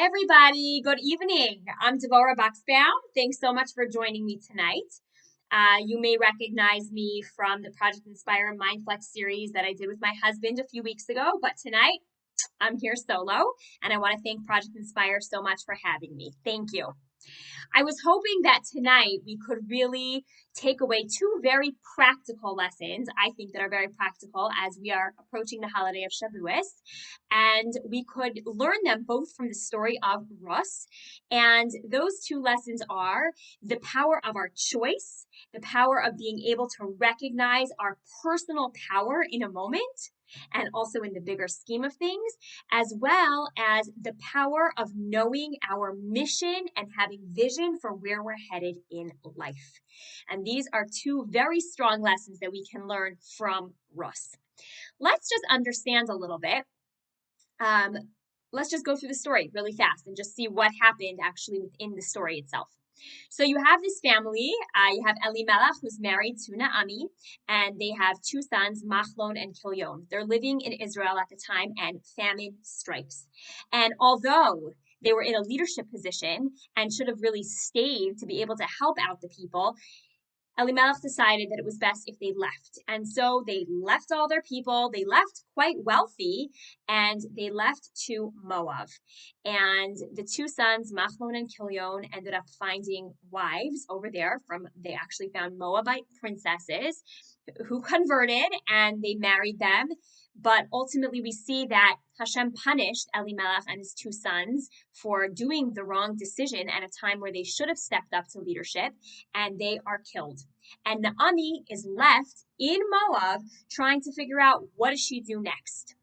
Hi, everybody. Good evening. I'm Devorah Buxbaum. Thanks so much for joining me tonight. You may recognize me from the Project Inspire MindFlex series that I did with my husband a few weeks ago, but tonight I'm here solo, and I want to thank Project Inspire so much for having me. Thank you. I was hoping that tonight we could really take away two very practical lessons, I think, that are very practical as we are approaching the holiday of Shavuot. And we could learn them both from the story of Ruth. And those two lessons are the power of our choice, the power of being able to recognize our personal power in a moment, and also in the bigger scheme of things, as well as the power of knowing our mission and having vision for where we're headed in life. And these are two very strong lessons that we can learn from Ruth. Let's just understand a little bit. Let's just go through the story really fast and just see what happened actually within the story itself. So you have this family, you have Elimelech, who's married to Naomi, and they have two sons, Machlon and Kilyon. They're living in Israel at the time, and famine strikes. And although they were in a leadership position and should have really stayed to be able to help out the people, Elimelech decided that it was best if they left. And so they left all their people. They left quite wealthy, and they left to Moab. And the two sons, Machlon and Kilyon, ended up finding wives over there. They actually found Moabite princesses who converted, and they married them. But ultimately, we see that Hashem punished Elimelech and his two sons for doing the wrong decision at a time where they should have stepped up to leadership, and they are killed. And Naomi is left in Moab trying to figure out, what does she do next?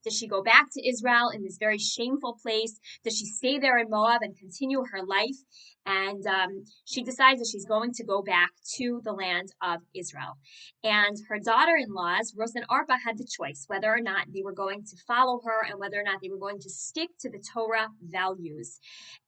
Does she go back to Israel in this very shameful place? Does she stay there in Moab and continue her life? And she decides that she's going to go back to the land of Israel. And her daughter-in-laws, Ruth and Orpah, had the choice whether or not they were going to follow her and whether or not they were going to stick to the Torah values.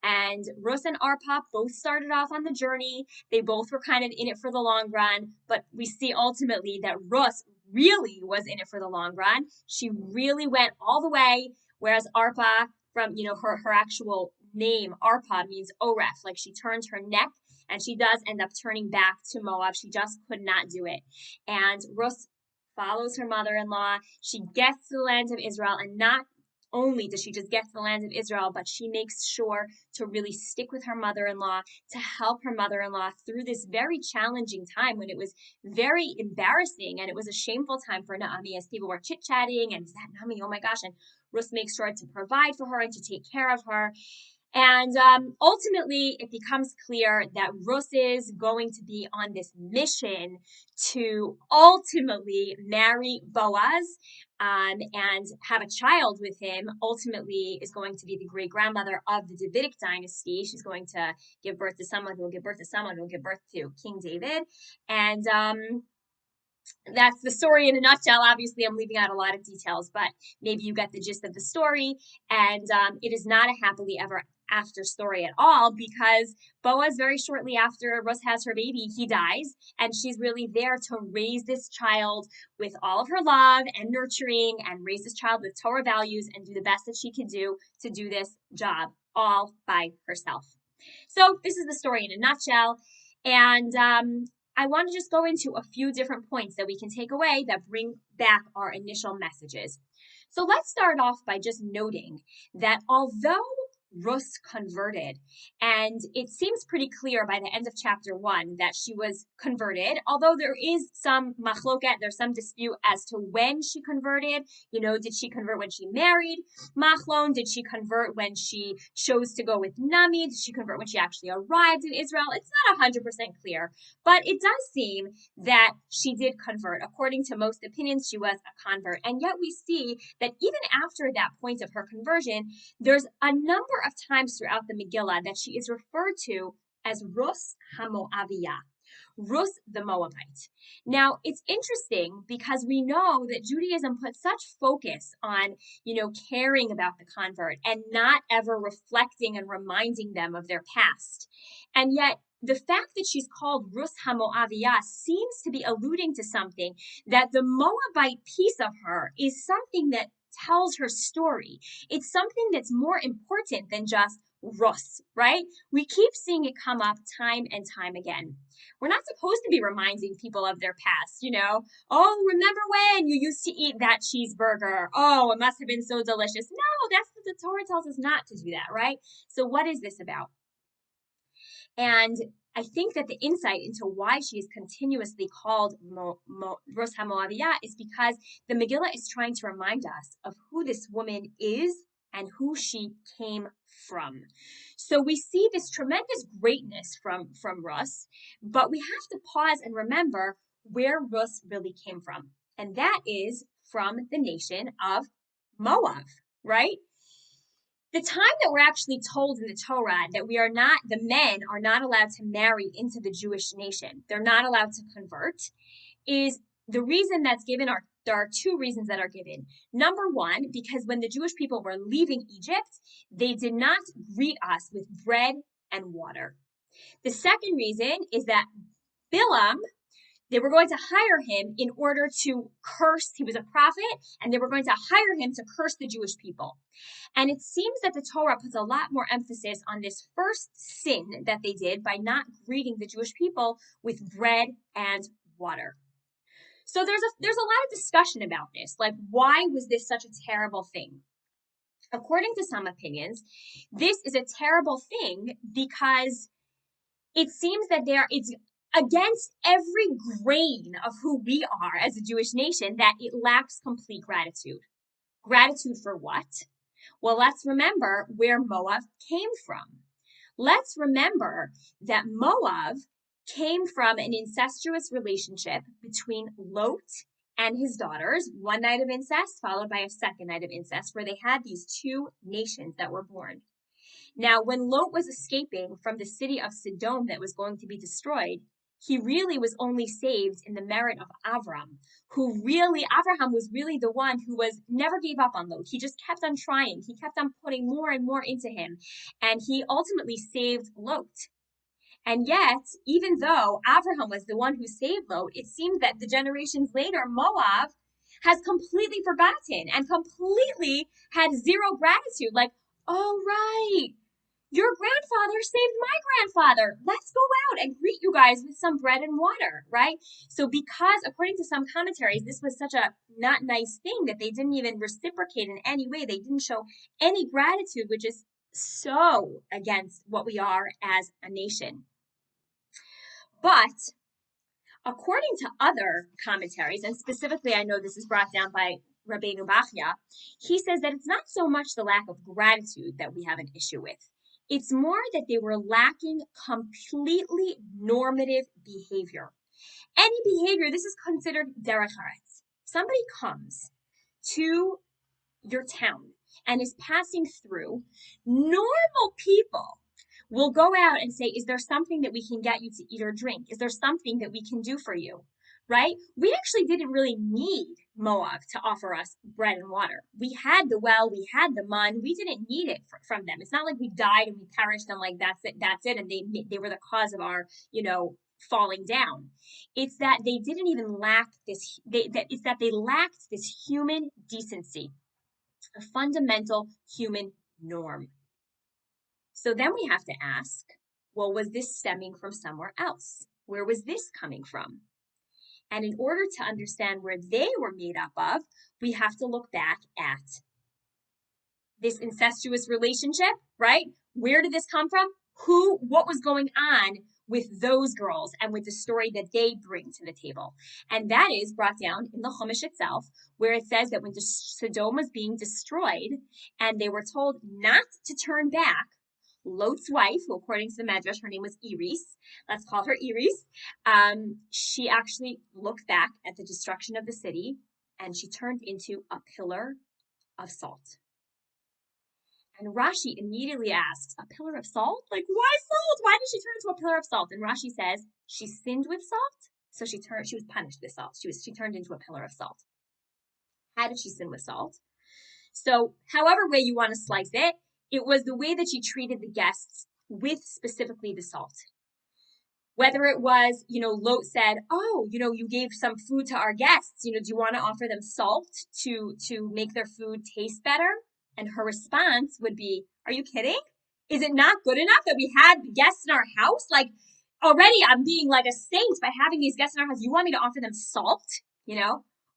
And Ruth and Orpah both started off on the journey. They both were kind of in it for the long run, but we see ultimately that Ruth really was in it for the long run. She really went all the way, whereas Orpah, from her actual name, Arpah, means Oref, like she turned her neck, and she does end up turning back to Moab. She just could not do it. And Ruth follows her mother-in-law. She gets to the land of Israel, and not only does she just get to the land of Israel, but she makes sure to really stick with her mother-in-law, to help her mother-in-law through this very challenging time when it was very embarrassing, and it was a shameful time for Naomi as people were chit-chatting, and is that Naomi? Oh my gosh. And Ruth makes sure to provide for her and to take care of her. And ultimately, it becomes clear that Ruth is going to be on this mission to ultimately marry Boaz and have a child with him. Ultimately, is going to be the great-grandmother of the Davidic dynasty. She's going to give birth to someone who will give birth to someone who will give birth to King David. And that's the story in a nutshell. Obviously, I'm leaving out a lot of details, but maybe you get the gist of the story. And it is not a happily ever after story at all, because Boaz, very shortly after Ruth has her baby, he dies, and she's really there to raise this child with all of her love and nurturing, and raise this child with Torah values, and do the best that she can do to do this job all by herself. So this is the story in a nutshell. And I want to just go into a few different points that we can take away that bring back our initial messages. So let's start off by just noting that although Ruth converted, and it seems pretty clear by the end of chapter 1 that she was converted, although there is some machloket, there's some dispute as to when she converted. Did she convert when she married Machlon? Did she convert when she chose to go with Naomi? Did she convert when she actually arrived in Israel? It's not 100% clear, but it does seem that she did convert. According to most opinions, she was a convert. And yet we see that even after that point of her conversion, there's a number of times throughout the Megillah that she is referred to as Ruth HaMoaviyah, Ruth the Moabite. Now, it's interesting because we know that Judaism put such focus on, caring about the convert and not ever reflecting and reminding them of their past. And yet, the fact that she's called Ruth HaMoaviyah seems to be alluding to something, that the Moabite piece of her is something that tells her story. It's something that's more important than just Ruth, right? We keep seeing it come up time and time again. We're not supposed to be reminding people of their past, Oh, remember when you used to eat that cheeseburger? Oh, it must have been so delicious. No, that's what the Torah tells us not to do that, right? So what is this about? And I think that the insight into why she is continuously called Ruth HaMoaviyah is because the Megillah is trying to remind us of who this woman is and who she came from. So we see this tremendous greatness from Ruth, but we have to pause and remember where Ruth really came from. And that is from the nation of Moab, right? The time that we're actually told in the Torah that the men are not allowed to marry into the Jewish nation, they're not allowed to convert, is the reason that's given there are two reasons that are given. Number one, because when the Jewish people were leaving Egypt, they did not greet us with bread and water. The second reason is that Bilam, they were going to hire him in order to curse. He was a prophet, and they were going to hire him to curse the Jewish people. And it seems that the Torah puts a lot more emphasis on this first sin that they did by not greeting the Jewish people with bread and water. So there's a lot of discussion about this. Like, why was this such a terrible thing? According to some opinions, this is a terrible thing because it seems that it's against every grain of who we are as a Jewish nation that it lacks complete gratitude. Gratitude for what? Well, let's remember where Moab came from. Let's remember that Moab came from an incestuous relationship between Lot and his daughters, one night of incest followed by a second night of incest, where they had these two nations that were born. Now, when Lot was escaping from the city of Sodom that was going to be destroyed, he really was only saved in the merit of Avraham, Avraham was really the one who never gave up on Lot. He just kept on trying. He kept on putting more and more into him, and he ultimately saved Lot. And yet, even though Avraham was the one who saved Lot, it seems that the generations later, Moab has completely forgotten and completely had zero gratitude. Like, oh, right, your grandfather saved my grandfather. Let's go out and greet you guys with some bread and water, right? So because, according to some commentaries, this was such a not nice thing that they didn't even reciprocate in any way. They didn't show any gratitude, which is so against what we are as a nation. But according to other commentaries, and specifically I know this is brought down by Rabbeinu Bachya, he says that it's not so much the lack of gratitude that we have an issue with. It's more that they were lacking completely normative behavior. Any behavior, this is considered derech haretz. Somebody comes to your town and is passing through, normal people will go out and say, is there something that we can get you to eat or drink? Is there something that we can do for you? Right? We actually didn't really need Moab to offer us bread and water. We had the well, we had the man. We didn't need it from them. It's not like we died and we perished and like that's it, and they were the cause of our falling down. It's that they didn't even lack this. It's that they lacked this human decency, a fundamental human norm. So then we have to ask, well, was this stemming from somewhere else? Where was this coming from? And in order to understand where they were made up of, we have to look back at this incestuous relationship, right? Where did this come from? What was going on with those girls and with the story that they bring to the table? And that is brought down in the Chumash itself, where it says that when Sodom was being destroyed and they were told not to turn back, Lot's wife, who according to the Medrash, her name was Iris, let's call her Iris, she actually looked back at the destruction of the city and she turned into a pillar of salt. And Rashi immediately asks, a pillar of salt? Like, why salt? Why did she turn into a pillar of salt? And Rashi says, she sinned with salt, so she was punished with salt. She turned into a pillar of salt. How did she sin with salt? So however way you want to slice it, it was the way that she treated the guests with specifically the salt. Whether it was, Lot said, oh, you gave some food to our guests, do you want to offer them salt to make their food taste better? And her response would be, are you kidding? Is it not good enough that we had guests in our house? Like, already I'm being like a saint by having these guests in our house. You want me to offer them salt,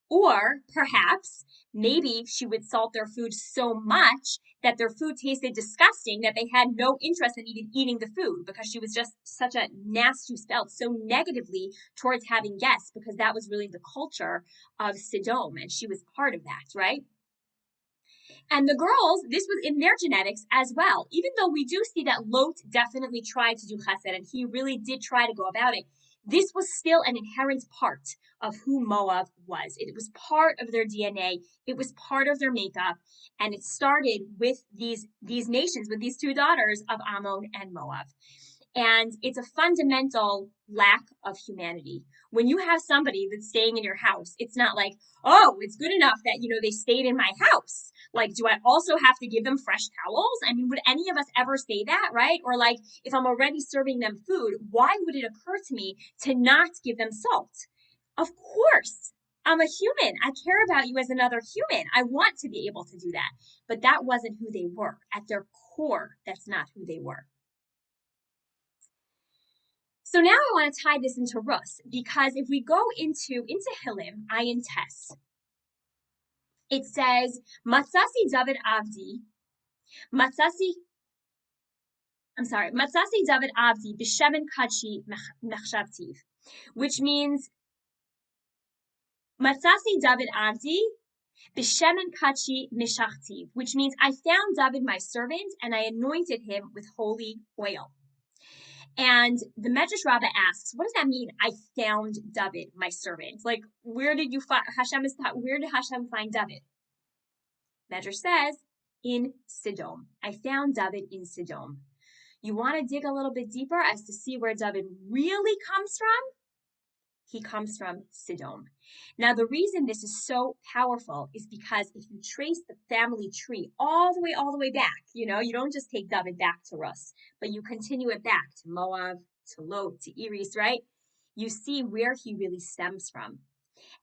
Or perhaps maybe she would salt their food so much that their food tasted disgusting that they had no interest in even eating the food because she was just such a nasty, felt so negatively towards having guests because that was really the culture of Sodom and she was part of that, right? And the girls, this was in their genetics as well. Even though we do see that Lot definitely tried to do chesed and he really did try to go about it, this was still an inherent part of who Moab was. It was part of their DNA. It was part of their makeup. And it started with these nations, with these two daughters of Ammon and Moab. And it's a fundamental lack of humanity. When you have somebody that's staying in your house, it's not like, oh, it's good enough that, they stayed in my house. Like, do I also have to give them fresh towels? I mean, would any of us ever say that, right? Or like, if I'm already serving them food, why would it occur to me to not give them salt? Of course, I'm a human. I care about you as another human. I want to be able to do that. But that wasn't who they were. At their core, that's not who they were. So now I want to tie this into Ruth, because if we go into Hilim, Ayin Tes, it says, Matzasi David Avdi, Matzasi David Avdi, B'Shemen Kachi Mechshavtiv, which means, Matzasi David Avdi, B'Shemen Kachi Meshachtiv, which means I found David my servant and I anointed him with holy oil. And the Medrash Rabbah asks, what does that mean? I found David, my servant. Like, where did Hashem find David? Medrash says, in Sodom. I found David in Sodom. You want to dig a little bit deeper as to see where David really comes from? He comes from Sodom. Now, the reason this is so powerful is because if you trace the family tree all the way back, you don't just take David back to Ruth, but you continue it back to Moab, to Lot, to Iris, right? You see where he really stems from.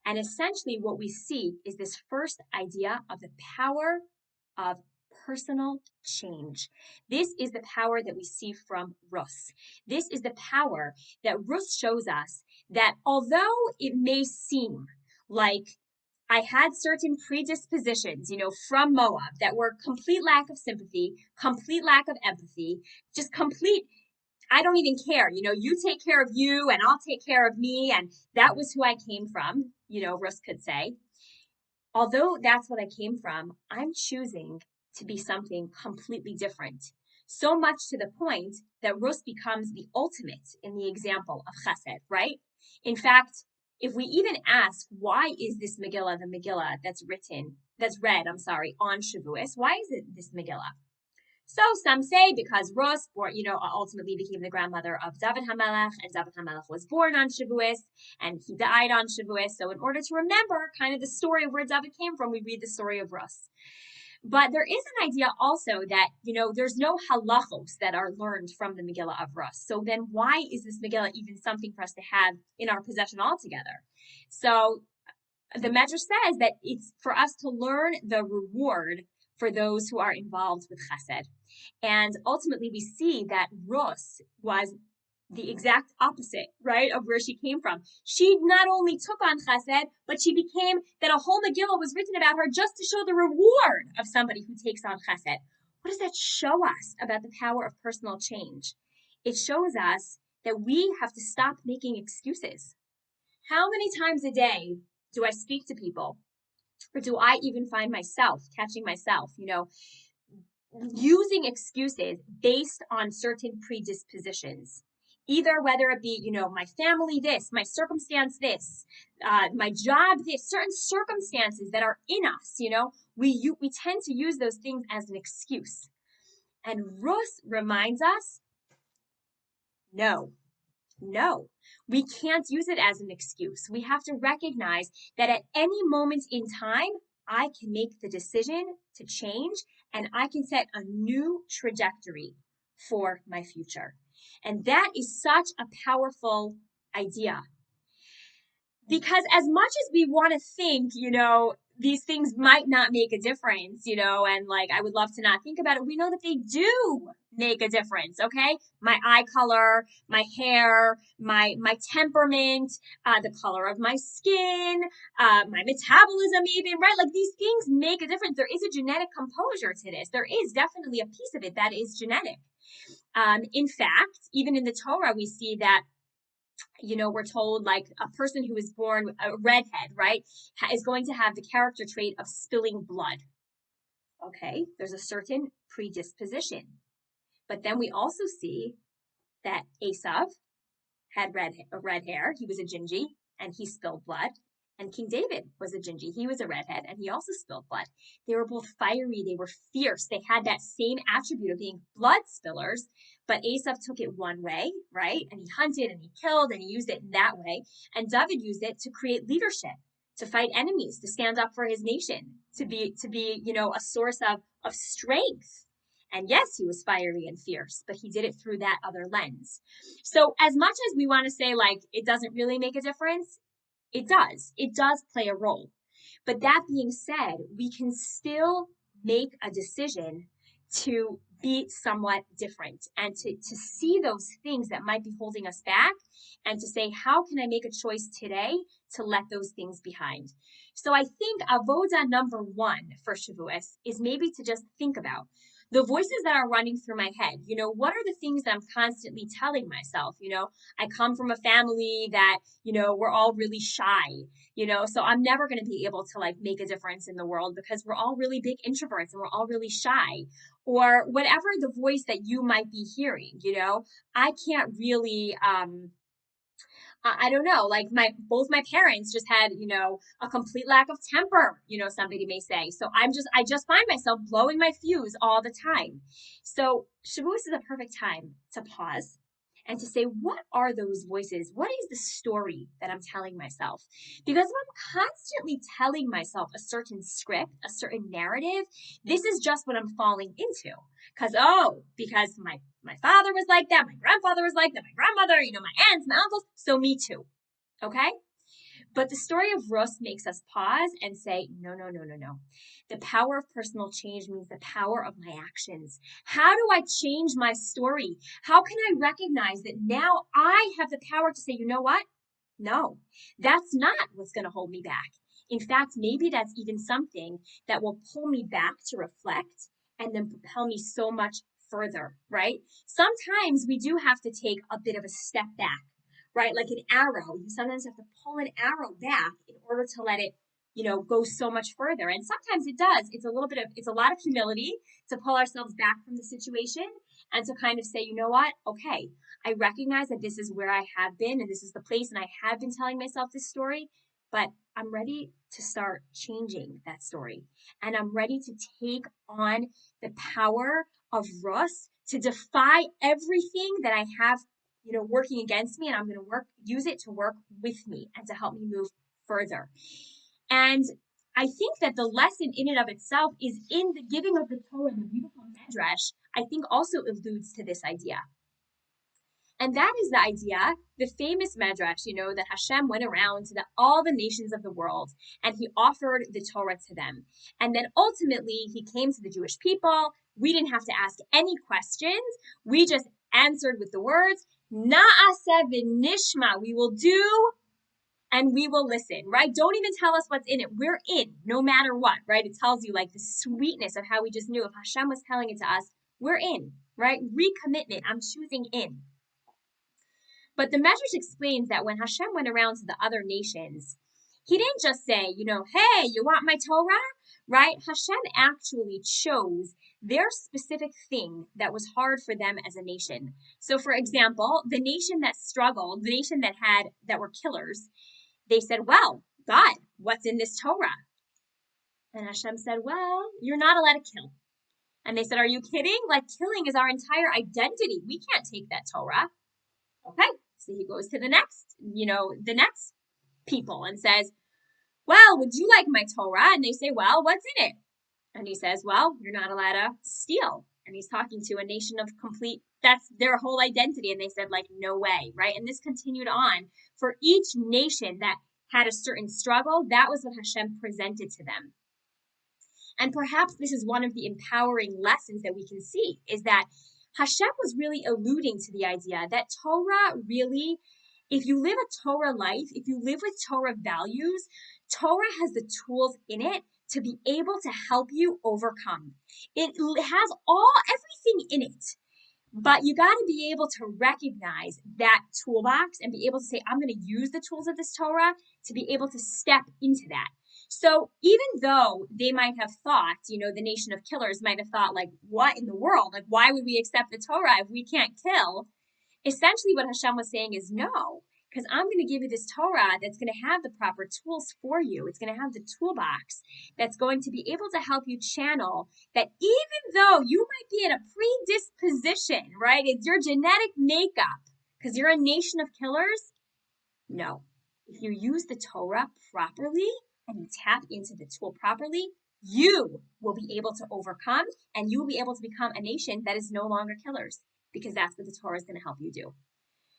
And essentially what we see is this first idea of the power of personal change. This is the power that we see from Ruth. This is the power that Ruth shows us, that although it may seem like I had certain predispositions, from Moab that were complete lack of sympathy, complete lack of empathy, just complete, I don't even care, you take care of you and I'll take care of me. And that was who I came from, Ruth could say. Although that's what I came from, I'm choosing to be something completely different. So much to the point that Ruth becomes the ultimate in the example of chesed, right? In fact, if we even ask, why is this Megillah the Megillah that's read on Shavuos? Why is it this Megillah? So some say because Ruth, ultimately became the grandmother of David HaMelech, and David HaMelech was born on Shavuos, and he died on Shavuos. So in order to remember kind of the story of where David came from, we read the story of Ruth. But there is an idea also that, there's no halachos that are learned from the Megillah of Ruth. So then why is this Megillah even something for us to have in our possession altogether? So the Medrash says that it's for us to learn the reward for those who are involved with chesed. And ultimately we see that Ruth was the exact opposite, right, of where she came from. She not only took on chesed, but she became that a whole Megillah was written about her just to show the reward of somebody who takes on chesed. What does that show us about the power of personal change? It shows us that we have to stop making excuses. How many times a day do I speak to people, or do I even find myself catching myself, using excuses based on certain predispositions? Either whether it be, my family this, my circumstance this, my job this, certain circumstances that are in us, we tend to use those things as an excuse. And Ruth reminds us, no, we can't use it as an excuse. We have to recognize that at any moment in time, I can make the decision to change and I can set a new trajectory for my future. And that is such a powerful idea. Because as much as we want to think, these things might not make a difference, and like I would love to not think about it, we know that they do make a difference, okay? My eye color, my hair, my temperament, the color of my skin, my metabolism even, right? Like these things make a difference. There is a genetic composure to this. There is definitely a piece of it that is genetic. In fact, even in the Torah, we see that we're told like a person who is born a redhead, right, is going to have the character trait of spilling blood. Okay, there's a certain predisposition. But then we also see that Esav had red hair. He was a gingy and he spilled blood. And King David was a gingy. He was a redhead and he also spilled blood. They were both fiery. They were fierce. They had that same attribute of being blood spillers. But Esav took it one way, right? And he hunted and he killed and he used it in that way. And David used it to create leadership, to fight enemies, to stand up for his nation, to be a source of strength. And yes, he was fiery and fierce, but he did it through that other lens. So as much as we want to say like it doesn't really make a difference, it does. It does play a role. But that being said, we can still make a decision to be somewhat different and to see those things that might be holding us back and to say, how can I make a choice today to let those things behind? So I think avoda number 1 for Shavuot is maybe to just think about the voices that are running through my head. What are the things that I'm constantly telling myself? I come from a family that, we're all really shy, so I'm never going to be able to like make a difference in the world because we're all really big introverts and we're all really shy. Or whatever the voice that you might be hearing, I can't really, I don't know, like both my parents just had, a complete lack of temper, somebody may say. So I just find myself blowing my fuse all the time. So Shavuos is a perfect time to pause and to say, what are those voices? What is the story that I'm telling myself? Because if I'm constantly telling myself a certain script, a certain narrative, this is just what I'm falling into. Because my father was like that, my grandfather was like that, my grandmother, my aunts, my uncles, so me too. Okay? But the story of Ruth makes us pause and say, no. The power of personal change means the power of my actions. How do I change my story? How can I recognize that now I have the power to say, you know what? No, that's not what's going to hold me back. In fact, maybe that's even something that will pull me back to reflect and then propel me so much further, right? Sometimes we do have to take a bit of a step back, right? Like an arrow. You sometimes have to pull an arrow back in order to let it, go so much further. And sometimes it does. It's a lot of humility to pull ourselves back from the situation and to kind of say, you know what? Okay, I recognize that this is where I have been and this is the place and I have been telling myself this story, but I'm ready to start changing that story. And I'm ready to take on the power of Ruth to defy everything that I have, working against me, and I'm going to use it to work with me and to help me move further. And I think that the lesson in and of itself is in the giving of the Torah, the beautiful Midrash, I think also alludes to this idea. And that is the idea, the famous Midrash, that Hashem went around to all the nations of the world and he offered the Torah to them. And then ultimately he came to the Jewish people. We didn't have to ask any questions. We just answered with the words, Na'aseh v'nishma, we will do and we will listen, right? Don't even tell us what's in it. We're in, no matter what, right? It tells you like the sweetness of how we just knew if Hashem was telling it to us, we're in, right? Recommitment, I'm choosing in. But the Medrash explains that when Hashem went around to the other nations, he didn't just say, hey, you want my Torah, right? Hashem actually chose their specific thing that was hard for them as a nation. So for example, the nation that struggled, the nation that were killers, they said, well, God, what's in this Torah? And Hashem said, well, you're not allowed to kill. And they said, are you kidding? Like killing is our entire identity. We can't take that Torah. Okay. So he goes to the next people and says, well, would you like my Torah? And they say, well, what's in it? And he says, well, you're not allowed to steal. And he's talking to a nation of complete That's their whole identity. And they said, like, no way, right? And this continued on for each nation that had a certain struggle. That was what Hashem presented to them. And perhaps this is one of the empowering lessons that we can see, is that Hashem was really alluding to the idea that Torah really, if you live a Torah life, if you live with Torah values, Torah has the tools in it to be able to help you overcome. It has everything in it. But you got to be able to recognize that toolbox and be able to say, I'm going to use the tools of this Torah to be able to step into that. So even though they might have thought, the nation of killers might have thought, like, what in the world? Like, why would we accept the Torah if we can't kill? Essentially what Hashem was saying is no, because I'm going to give you this Torah that's going to have the proper tools for you. It's going to have the toolbox that's going to be able to help you channel that, even though you might be in a predisposition, right? It's your genetic makeup because you're a nation of killers. No, if you use the Torah properly and you tap into the tool properly, you will be able to overcome and you will be able to become a nation that is no longer killers, because that's what the Torah is going to help you do.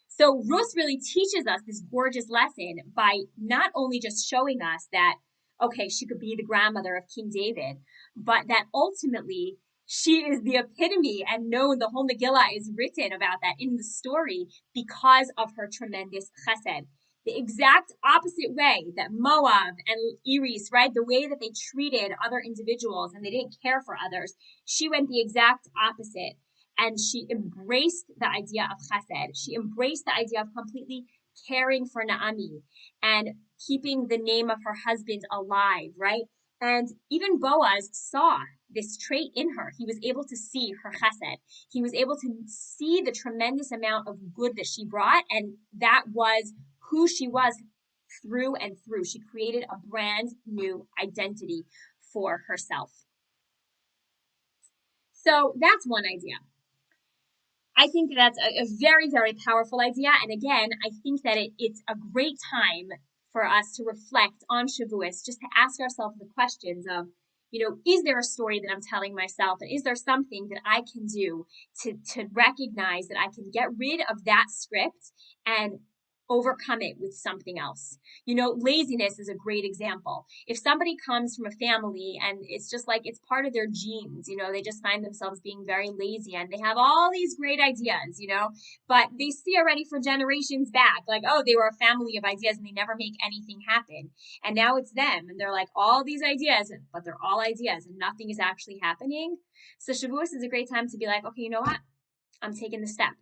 So Ruth really teaches us this gorgeous lesson by not only just showing us that, okay, she could be the grandmother of King David, but that ultimately she is the epitome, and known, the whole Megillah is written about that in the story because of her tremendous chesed. The exact opposite way that Moab and Iris, right, the way that they treated other individuals and they didn't care for others, she went the exact opposite. And she embraced the idea of chesed. She embraced the idea of completely caring for Naomi and keeping the name of her husband alive, right? And even Boaz saw this trait in her. He was able to see her chesed. He was able to see the tremendous amount of good that she brought, and that was who she was through and through. She created a brand new identity for herself. So that's one idea. I think that's a very, very powerful idea. And again, I think that it's a great time for us to reflect on Shavuos, just to ask ourselves the questions of, is there a story that I'm telling myself? And is there something that I can do to recognize that I can get rid of that script and overcome it with something else? Laziness is a great example. If somebody comes from a family and it's just like it's part of their genes, they just find themselves being very lazy and they have all these great ideas, but they see already for generations back, like, oh, they were a family of ideas and they never make anything happen. And now it's them and they're like all these ideas, but they're all ideas and nothing is actually happening. So Shavuos is a great time to be like, okay, you know what? I'm taking the step.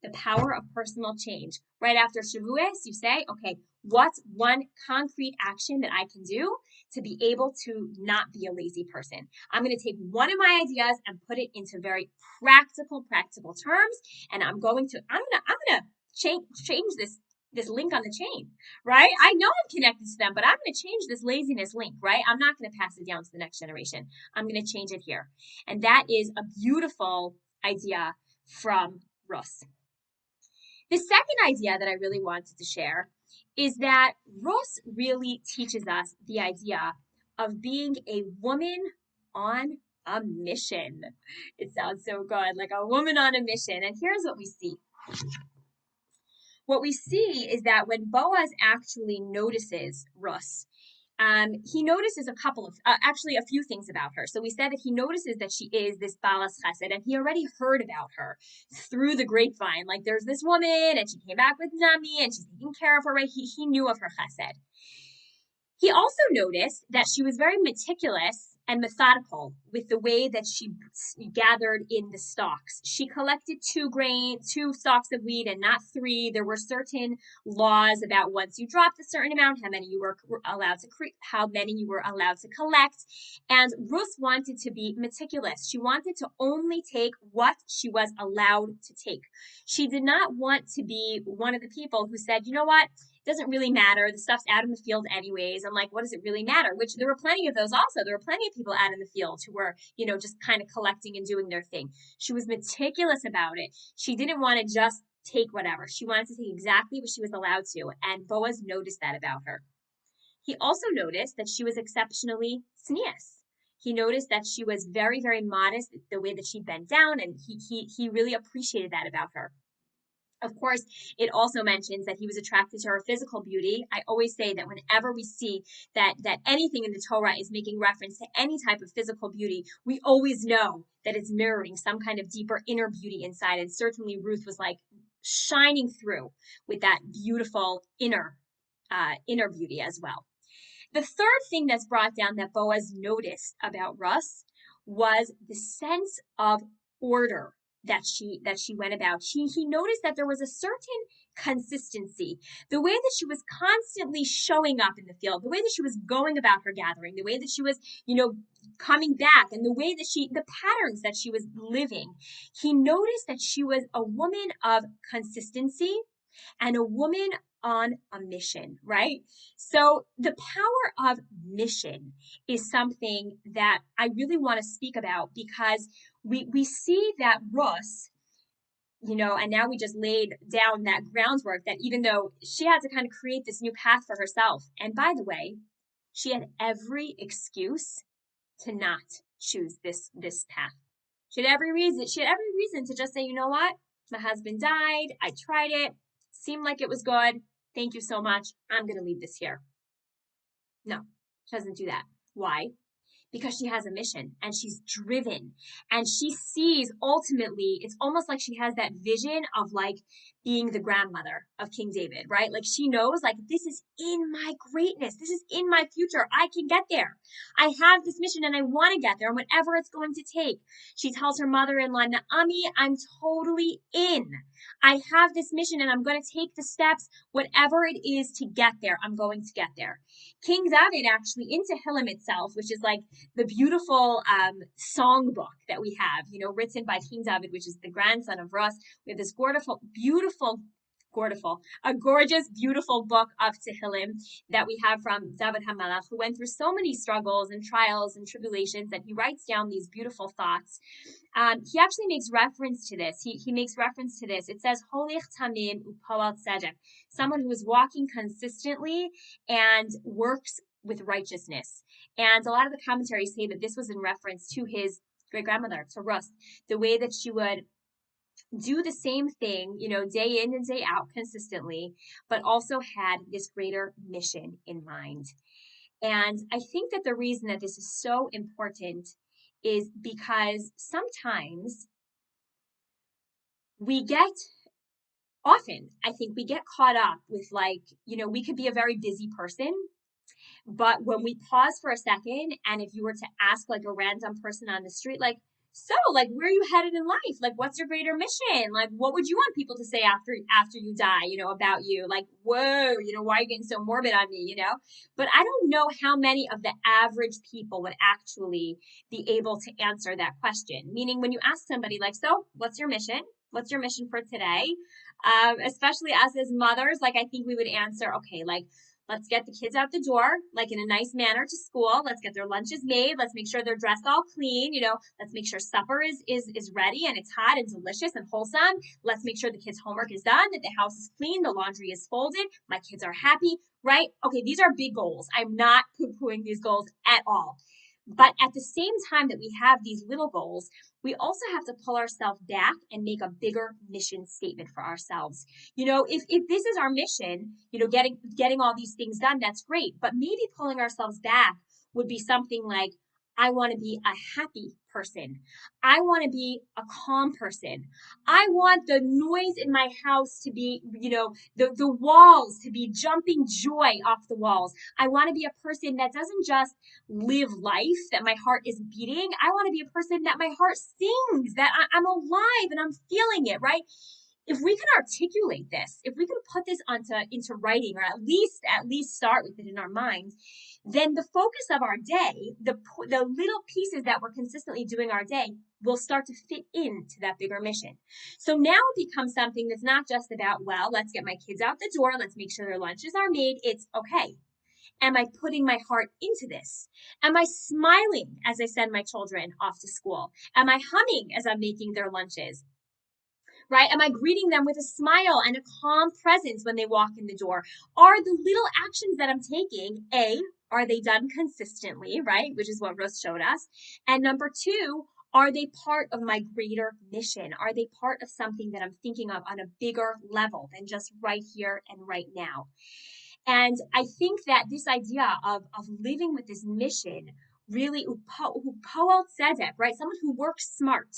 The power of personal change. Right after Shavuos, you say, okay, what's one concrete action that I can do to be able to not be a lazy person? I'm going to take one of my ideas and put it into very practical terms, and I'm going to change this link on the chain, right? I know I'm connected to them, but I'm going to change this laziness link, right? I'm not going to pass it down to the next generation. I'm going to change it here. And that is a beautiful idea from Ruth. The second idea that I really wanted to share is that Ruth really teaches us the idea of being a woman on a mission. It sounds so good, like a woman on a mission. And here's what we see. What we see is that when Boaz actually notices Ruth, he notices a few things about her. So we said that he notices that she is this balas chesed, and he already heard about her through the grapevine. Like, there's this woman, and she came back with Nami, and she's taking care of her, right? He knew of her chesed. He also noticed that she was very meticulous and methodical with the way that she gathered in the stalks. She collected 2 stalks of wheat and not 3. There were certain laws about once you dropped a certain amount, how many you were allowed to collect. And Ruth wanted to be meticulous. She wanted to only take what she was allowed to take. She did not want to be one of the people who said, you know what? Doesn't really matter. The stuff's out in the field anyways. I'm like, what does it really matter? Which there were plenty of those also. There were plenty of people out in the field who were, just kind of collecting and doing their thing. She was meticulous about it. She didn't want to just take whatever. She wanted to take exactly what she was allowed to. And Boaz noticed that about her. He also noticed that she was exceptionally tznius. He noticed that she was very, very modest, the way that she bent down, and he really appreciated that about her. Of course, it also mentions that he was attracted to her physical beauty. I always say that whenever we see that anything in the Torah is making reference to any type of physical beauty, we always know that it's mirroring some kind of deeper inner beauty inside. And certainly Ruth was like shining through with that beautiful inner beauty as well. The third thing that's brought down that Boaz noticed about Ruth was the sense of order that she went about. He noticed that there was a certain consistency. The way that she was constantly showing up in the field, the way that she was going about her gathering, the way that she was, coming back, and the way that the patterns that she was living. He noticed that she was a woman of consistency and a woman on a mission, right? So the power of mission is something that I really want to speak about, because we see that Ruth, and now we just laid down that groundwork that even though she had to kind of create this new path for herself, and by the way, she had every excuse to not choose this path. She had every reason to just say, you know what? My husband died. I tried it. Seemed like it was good. Thank you so much. I'm going to leave this here. No, she doesn't do that. Why? Because she has a mission and she's driven and she sees ultimately, it's almost like she has that vision of like being the grandmother of King David, right? Like she knows like this is in my greatness. This is in my future. I can get there. I have this mission and I want to get there, and whatever it's going to take. She tells her mother-in-law, Naomi, I'm totally in. I have this mission and I'm going to take the steps, whatever it is to get there. I'm going to get there. King David actually, in Tehillim itself, which is like the beautiful songbook that we have, written by King David, which is the grandson of Ruth. We have this a gorgeous, beautiful book of Tehillim that we have from David HaMelech, who went through so many struggles and trials and tribulations, and he writes down these beautiful thoughts. He actually makes reference to this. He makes reference to this. It says, Holich Tamim Upoal Tzedek, someone who is walking consistently and works with righteousness. And a lot of the commentaries say that this was in reference to his great-grandmother, to Ruth, the way that she would do the same thing, day in and day out consistently, but also had this greater mission in mind. And I think that the reason that this is so important is because sometimes I think we get caught up with we could be a very busy person, but when we pause for a second, and if you were to ask like a random person on the street, so where are you headed in life? Like, what's your greater mission? Like, what would you want people to say after you die, about you? Like, whoa, why are you getting so morbid on me, But I don't know how many of the average people would actually be able to answer that question. Meaning when you ask somebody like, so what's your mission? What's your mission for today? Especially us as mothers, I think we would answer, okay, let's get the kids out the door, in a nice manner to school. Let's get their lunches made. Let's make sure they're dressed all clean. Let's make sure supper is ready and it's hot and delicious and wholesome. Let's make sure the kids' homework is done, that the house is clean, the laundry is folded, my kids are happy, right? Okay, these are big goals. I'm not poo-pooing these goals at all. But at the same time that we have these little goals, we also have to pull ourselves back and make a bigger mission statement for ourselves. If this is our mission, getting all these things done, that's great. But maybe pulling ourselves back would be something like, I want to be a happy person. I want to be a calm person. I want the noise in my house to be, the walls to be jumping joy off the walls. I want to be a person that doesn't just live life, that my heart is beating. I want to be a person that my heart sings, that I'm alive and I'm feeling it, right? If we can articulate this, if we can put this into writing, or at least start with it in our minds, then the focus of our day, the little pieces that we're consistently doing our day, will start to fit into that bigger mission. So now it becomes something that's not just about, well, let's get my kids out the door, let's make sure their lunches are made. It's, okay, am I putting my heart into this? Am I smiling as I send my children off to school? Am I humming as I'm making their lunches? Right? Am I greeting them with a smile and a calm presence when they walk in the door? Are the little actions that I'm taking, A, Are they done consistently, right? Which is what Ruth showed us. And number two, are they part of my greater mission? Are they part of something that I'm thinking of on a bigger level than just right here and right now? And I think that this idea of living with this mission really, upoel tzedek, right? Someone who works smart.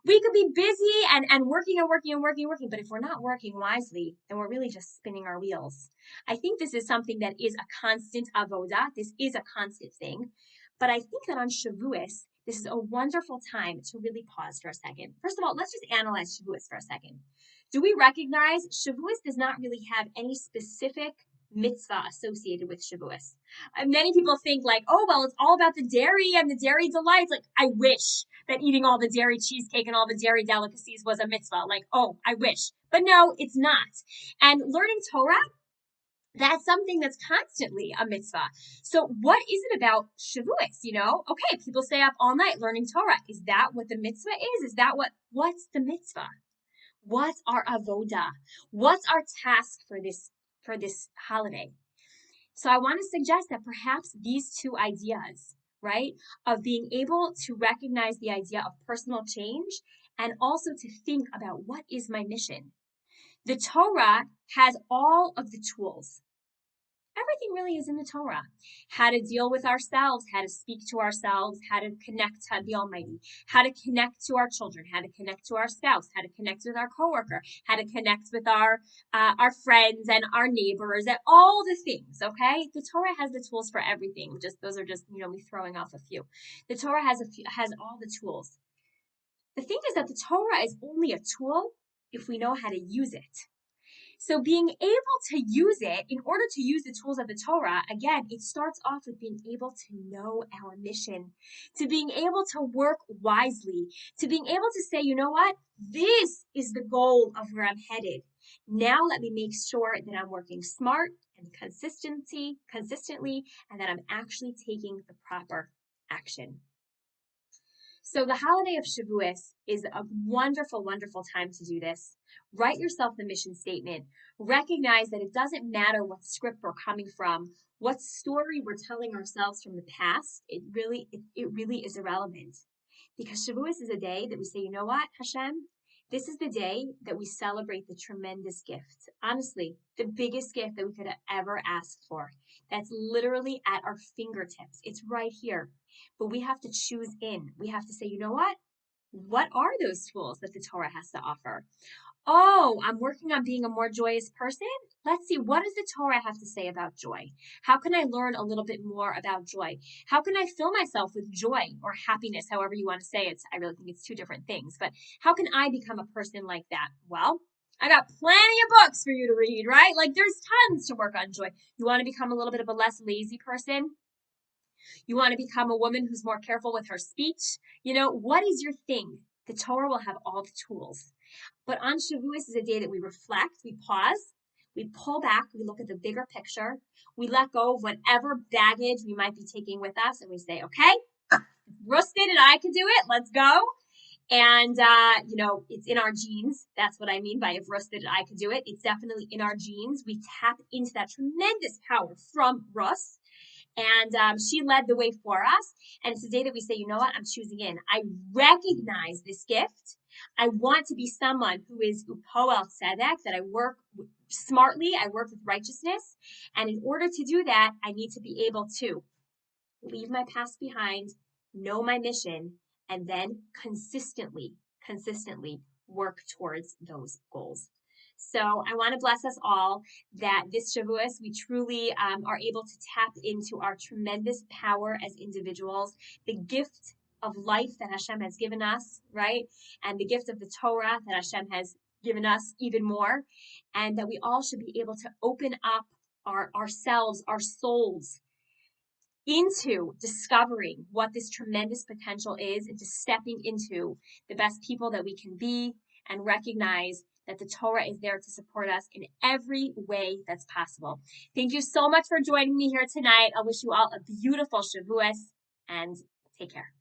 We could be busy and working and working and working and working, but if we're not working wisely, then we're really just spinning our wheels. I think this is something that is a constant avoda. This is a constant thing. But I think that on Shavuos, this is a wonderful time to really pause for a second. First of all, let's just analyze Shavuos for a second. Do we recognize Shavuos does not really have any specific mitzvah associated with Shavuos? Many people think like, oh, well, it's all about the dairy and the dairy delights. Like, I wish that eating all the dairy cheesecake and all the dairy delicacies was a mitzvah. Like, oh, I wish. But no, it's not. And learning Torah, that's something that's constantly a mitzvah. So what is it about Shavuos? Okay, people stay up all night learning Torah. Is that what the mitzvah is? Is that what's the mitzvah? What's our avoda? What's our task for this holiday? So I want to suggest that perhaps these two ideas, right, of being able to recognize the idea of personal change and also to think about what is my mission. The Torah has all of the tools. Everything really is in the Torah. How to deal with ourselves, how to speak to ourselves, how to connect to the Almighty, how to connect to our children, how to connect to our spouse, how to connect with our coworker, how to connect with our friends and our neighbors, and all the things. Okay, the Torah has the tools for everything. Those are just me throwing off a few. The Torah has all the tools. The thing is that the Torah is only a tool if we know how to use it. So being able to use it, in order to use the tools of the Torah, again, it starts off with being able to know our mission, to being able to work wisely, to being able to say, you know what, this is the goal of where I'm headed. Now let me make sure that I'm working smart and consistently, and that I'm actually taking the proper action. So the holiday of Shavuos is a wonderful, wonderful time to do this. Write yourself the mission statement. Recognize that it doesn't matter what script we're coming from, what story we're telling ourselves from the past. It really is irrelevant. Because Shavuos is a day that we say, you know what, Hashem? This is the day that we celebrate the tremendous gift. Honestly, the biggest gift that we could have ever asked for. That's literally at our fingertips. It's right here. But we have to choose in. We have to say, you know what? What are those tools that the Torah has to offer? Oh, I'm working on being a more joyous person. Let's see, what does the Torah have to say about joy? How can I learn a little bit more about joy? How can I fill myself with joy or happiness, however you want to say it? I really think it's two different things, but how can I become a person like that? Well, I got plenty of books for you to read, right? Like there's tons to work on joy. You want to become a little bit of a less lazy person? You want to become a woman who's more careful with her speech? What is your thing? The Torah will have all the tools. But on Shavuos is a day that we reflect, we pause, we pull back, we look at the bigger picture, we let go of whatever baggage we might be taking with us, and we say, okay, Ruth did it, I can do it, let's go. And, it's in our genes. That's what I mean by if Ruth did it, I could do it. It's definitely in our genes. We tap into that tremendous power from Ruth. And she led the way for us. And it's a day that we say, you know what? I'm choosing in. I recognize this gift. I want to be someone who is upoel tzedek, that I work smartly. I work with righteousness. And in order to do that, I need to be able to leave my past behind, know my mission, and then consistently work towards those goals. So I want to bless us all that this Shavuos, we truly are able to tap into our tremendous power as individuals, the gift of life that Hashem has given us, right? And the gift of the Torah that Hashem has given us even more. And that we all should be able to open up ourselves, our souls, into discovering what this tremendous potential is, into stepping into the best people that we can be, and recognize that the Torah is there to support us in every way that's possible. Thank you so much for joining me here tonight. I wish you all a beautiful Shavuos, and take care.